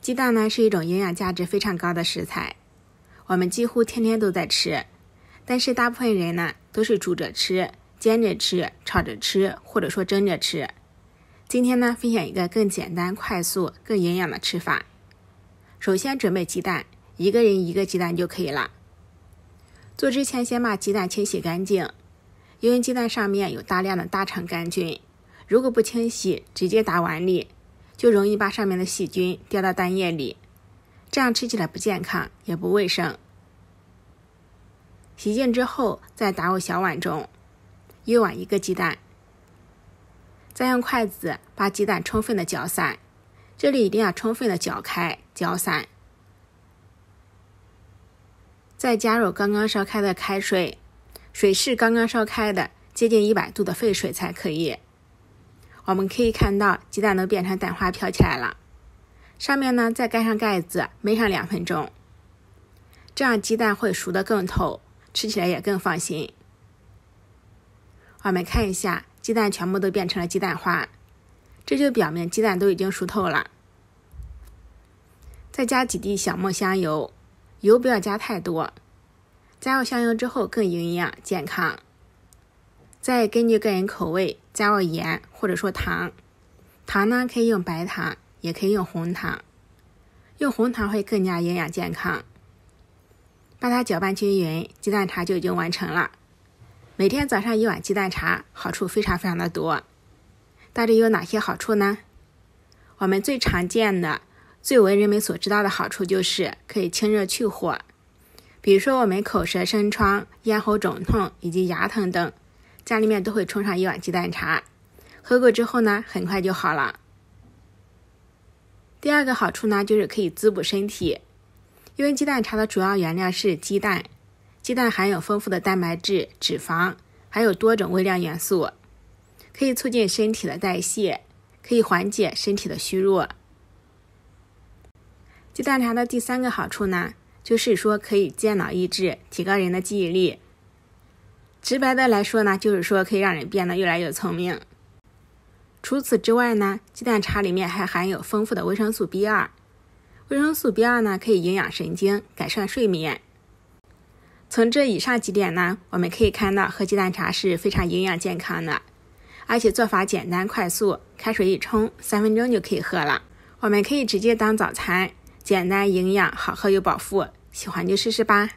鸡蛋呢是一种营养价值非常高的食材，我们几乎天天都在吃，但是大部分人呢都是煮着吃、煎着吃、炒着吃，或者说蒸着吃。今天呢分享一个更简单、快速、更营养的吃法。首先准备鸡蛋，一个人1个鸡蛋就可以了。做之前先把鸡蛋清洗干净，因为鸡蛋上面有大量的大肠杆菌，如果不清洗直接打碗里，就容易把上面的细菌掉到蛋液里，这样吃起来不健康也不卫生。洗净之后再打入小碗中，1碗1个鸡蛋，再用筷子把鸡蛋充分的搅散，这里一定要充分的搅开搅散。再加入刚刚烧开的开水，水是刚刚烧开的接近100度的沸水才可以。我们可以看到鸡蛋都变成蛋花飘起来了，上面呢再盖上盖子焖上2分钟，这样鸡蛋会熟得更透，吃起来也更放心。我们看一下，鸡蛋全部都变成了鸡蛋花，这就表明鸡蛋都已经熟透了。再加几滴小磨香油，油不要加太多，加入香油之后更营养健康。再根据个人口味加入盐或者说糖，糖呢可以用白糖也可以用红糖，用红糖会更加营养健康。把它搅拌均匀，鸡蛋茶就已经完成了。每天早上1碗鸡蛋茶，好处非常非常的多。到底有哪些好处呢？我们最常见的、最为人们所知道的好处就是可以清热去火。比如说我们口舌生疮、咽喉肿痛以及牙疼等，家里面都会冲上1碗鸡蛋茶，喝过之后呢，很快就好了。第二个好处呢，就是可以滋补身体。因为鸡蛋茶的主要原料是鸡蛋，鸡蛋含有丰富的蛋白质、脂肪，还有多种微量元素，可以促进身体的代谢，可以缓解身体的虚弱。鸡蛋茶的第3个好处呢，就是说可以健脑益智，提高人的记忆力。直白的来说呢，就是说可以让人变得越来越聪明。除此之外呢，鸡蛋茶里面还含有丰富的维生素 B2。维生素 B2 呢，可以营养神经，改善睡眠。从这以上几点呢，我们可以看到喝鸡蛋茶是非常营养健康的，而且做法简单快速，开水一冲，3分钟就可以喝了。我们可以直接当早餐，简单营养，好喝又饱腹，喜欢就试试吧。